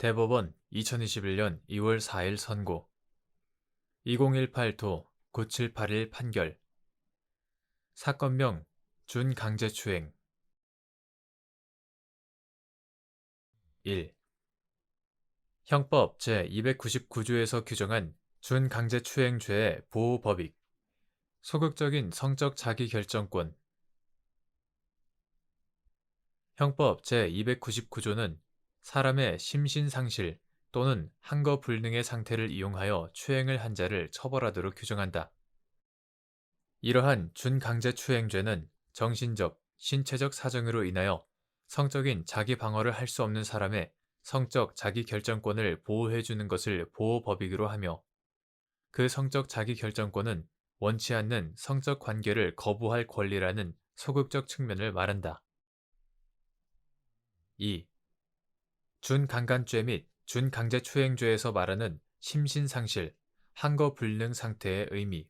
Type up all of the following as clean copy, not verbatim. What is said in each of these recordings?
대법원 2021년 2월 4일 선고 2018도 9781 판결 사건명 준강제추행 1. 형법 제299조에서 규정한 준강제추행죄의 보호법익 소극적인 성적 자기결정권 형법 제299조는 사람의 심신상실 또는 한거불능의 상태를 이용하여 추행을 한 자를 처벌하도록 규정한다. 이러한 준강제추행죄는 정신적, 신체적 사정으로 인하여 성적인 자기방어를 할 수 없는 사람의 성적 자기결정권을 보호해주는 것을 보호법익으로 하며 그 성적 자기결정권은 원치 않는 성적 관계를 거부할 권리라는 소극적 측면을 말한다. 2. 준강간죄 및 준강제추행죄에서 말하는 심신상실, 한거불능 상태의 의미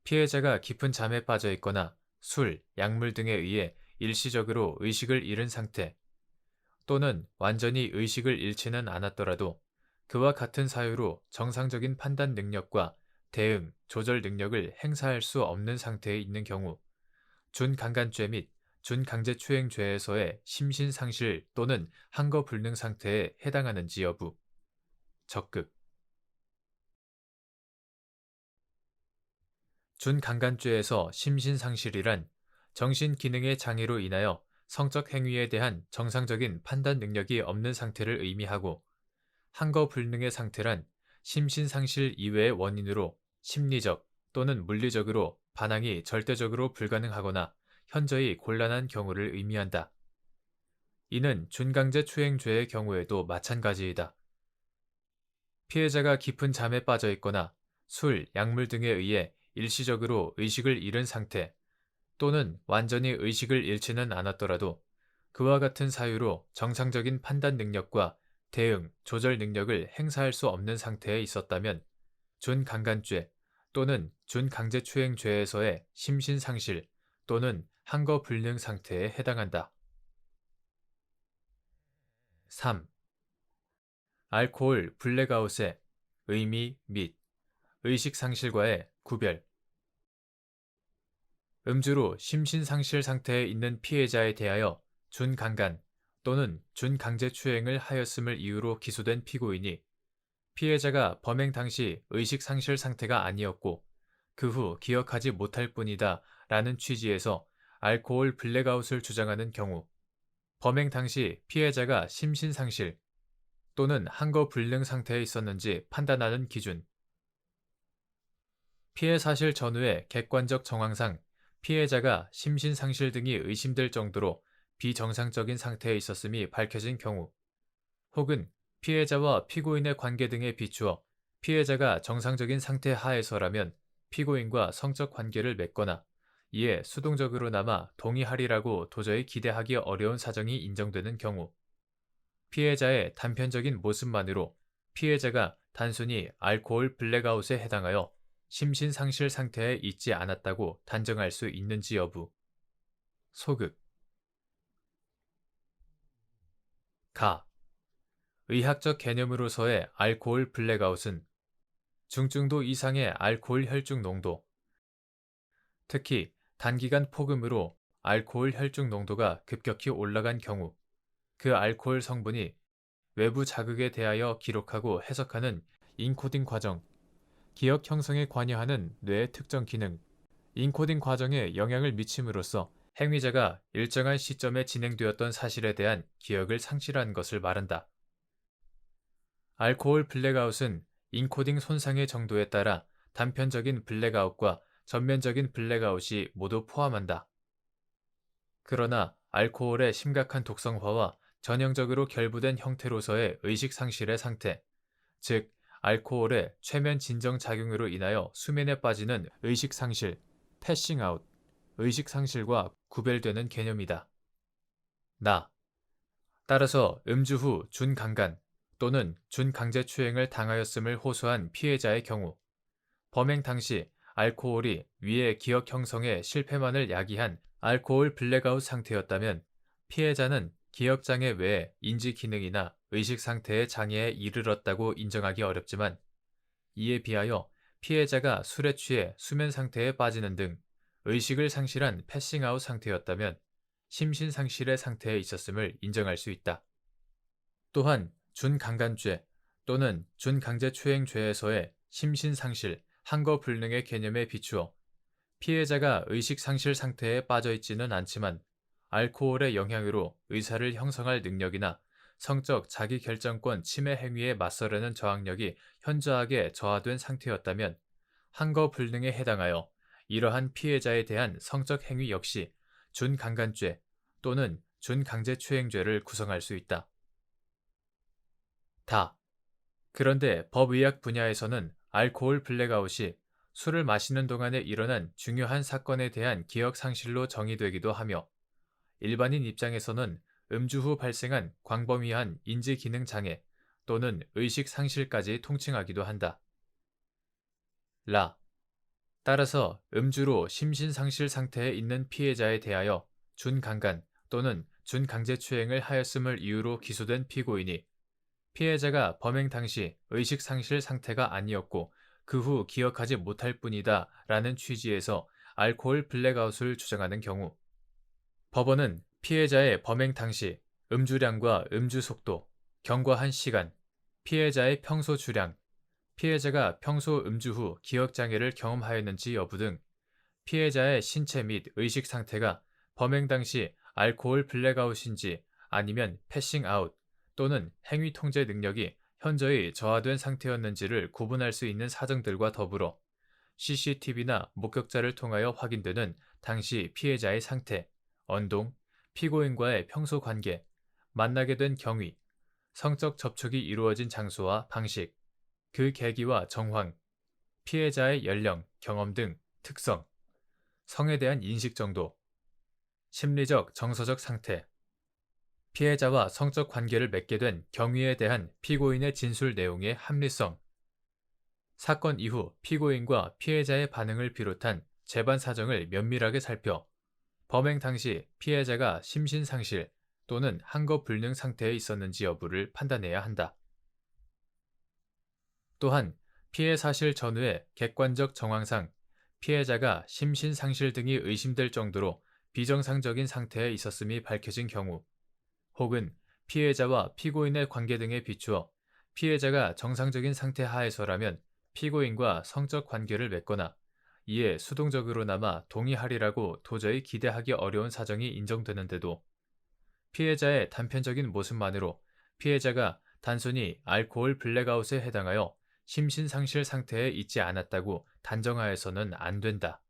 피해자가 깊은 잠에 빠져 있거나 술, 약물 등에 의해 일시적으로 의식을 잃은 상태 또는 완전히 의식을 잃지는 않았더라도 그와 같은 사유로 정상적인 판단 능력과 대응, 조절 능력을 행사할 수 없는 상태에 있는 경우 준강간죄 및 준강제추행죄에서의 심신상실 또는 한거불능 상태에 해당하는지 여부 적극 준강간죄에서 심신상실이란 정신기능의 장애로 인하여 성적 행위에 대한 정상적인 판단 능력이 없는 상태를 의미하고 한거불능의 상태란 심신상실 이외의 원인으로 심리적 또는 물리적으로 반항이 절대적으로 불가능하거나 현저히 곤란한 경우를 의미한다. 이는 준강제추행죄의 경우에도 마찬가지이다. 피해자가 깊은 잠에 빠져 있거나 술, 약물 등에 의해 일시적으로 의식을 잃은 상태 또는 완전히 의식을 잃지는 않았더라도 그와 같은 사유로 정상적인 판단 능력과 대응, 조절 능력을 행사할 수 없는 상태에 있었다면 준강간죄 또는 준강제추행죄에서의 심신상실 또는 한거불능 상태에 해당한다. 3. 알코올 블랙아웃의 의미 및 의식상실과의 구별 음주로 심신상실 상태에 있는 피해자에 대하여 준강간 또는 준강제추행을 하였음을 이유로 기소된 피고인이 피해자가 범행 당시 의식상실 상태가 아니었고 그 후 기억하지 못할 뿐이다 라는 취지에서 알코올 블랙아웃을 주장하는 경우 범행 당시 피해자가 심신상실 또는 한거불능 상태에 있었는지 판단하는 기준 피해 사실 전후의 객관적 정황상 피해자가 심신상실 등이 의심될 정도로 비정상적인 상태에 있었음이 밝혀진 경우 혹은 피해자와 피고인의 관계 등에 비추어 피해자가 정상적인 상태 하에서라면 피고인과 성적 관계를 맺거나 이에 수동적으로나마 동의하리라고 도저히 기대하기 어려운 사정이 인정되는 경우 피해자의 단편적인 모습만으로 피해자가 단순히 알코올 블랙아웃에 해당하여 심신상실 상태에 있지 않았다고 단정할 수 있는지 여부 소극 가 의학적 개념으로서의 알코올 블랙아웃은 중증도 이상의 알코올 혈중 농도, 특히 단기간 폭음으로 알코올 혈중 농도가 급격히 올라간 경우 그 알코올 성분이 외부 자극에 대하여 기록하고 해석하는 인코딩 과정, 기억 형성에 관여하는 뇌의 특정 기능, 인코딩 과정에 영향을 미침으로써 행위자가 일정한 시점에 진행되었던 사실에 대한 기억을 상실한 것을 말한다. 알코올 블랙아웃은 인코딩 손상의 정도에 따라 단편적인 블랙아웃과 전면적인 블랙아웃이 모두 포함한다. 그러나 알코올의 심각한 독성화와 전형적으로 결부된 형태로서의 의식상실의 상태, 즉 알코올의 최면 진정 작용으로 인하여 수면에 빠지는 의식상실, 패싱아웃, 의식상실과 구별되는 개념이다. 따라서 음주 후 준강간 또는 준강제추행을 당하였음을 호소한 피해자의 경우 범행 당시 알코올이 위의 기억 형성의 실패만을 야기한 알코올 블랙아웃 상태였다면 피해자는 기억장애 외에 인지기능이나 의식상태의 장애에 이르렀다고 인정하기 어렵지만, 이에 비하여 피해자가 술에 취해 수면 상태에 빠지는 등 의식을 상실한 패싱아웃 상태였다면 심신상실의 상태에 있었음을 인정할 수 있다. 또한 준강간죄 또는 준강제추행죄에서의 심신상실, 한거불능의 개념에 비추어 피해자가 의식상실 상태에 빠져 있지는 않지만 알코올의 영향으로 의사를 형성할 능력이나 성적 자기결정권 침해 행위에 맞서려는 저항력이 현저하게 저하된 상태였다면 한거불능에 해당하여 이러한 피해자에 대한 성적 행위 역시 준강간죄 또는 준강제추행죄를 구성할 수 있다. 그런데 법의학 분야에서는 알코올 블랙아웃이 술을 마시는 동안에 일어난 중요한 사건에 대한 기억 상실로 정의되기도 하며, 일반인 입장에서는 음주 후 발생한 광범위한 인지 기능 장애 또는 의식 상실까지 통칭하기도 한다. 따라서 음주로 심신상실 상태에 있는 피해자에 대하여 준강간 또는 준강제추행을 하였음을 이유로 기소된 피고인이 피해자가 범행 당시 의식상실 상태가 아니었고 그 후 기억하지 못할 뿐이다 라는 취지에서 알코올 블랙아웃을 주장하는 경우, 법원은 피해자의 범행 당시 음주량과 음주 속도, 경과한 시간, 피해자의 평소 주량, 피해자가 평소 음주 후 기억장애를 경험하였는지 여부 등 피해자의 신체 및 의식 상태가 범행 당시 알코올 블랙아웃인지 아니면 패싱아웃 또는 행위 통제 능력이 현저히 저하된 상태였는지를 구분할 수 있는 사정들과 더불어 CCTV나 목격자를 통하여 확인되는 당시 피해자의 상태, 언동, 피고인과의 평소 관계, 만나게 된 경위, 성적 접촉이 이루어진 장소와 방식, 그 계기와 정황, 피해자의 연령, 경험 등 특성, 성에 대한 인식 정도, 심리적, 정서적 상태, 피해자와 성적 관계를 맺게 된 경위에 대한 피고인의 진술 내용의 합리성, 사건 이후 피고인과 피해자의 반응을 비롯한 재반 사정을 면밀하게 살펴 범행 당시 피해자가 심신상실 또는 한거불능 상태에 있었는지 여부를 판단해야 한다. 또한 피해 사실 전후의 객관적 정황상 피해자가 심신상실 등이 의심될 정도로 비정상적인 상태에 있었음이 밝혀진 경우, 혹은 피해자와 피고인의 관계 등에 비추어 피해자가 정상적인 상태 하에서라면 피고인과 성적 관계를 맺거나 이에 수동적으로나마 동의하리라고 도저히 기대하기 어려운 사정이 인정되는데도 피해자의 단편적인 모습만으로 피해자가 단순히 알코올 블랙아웃에 해당하여 심신상실 상태에 있지 않았다고 단정하여서는 안 된다.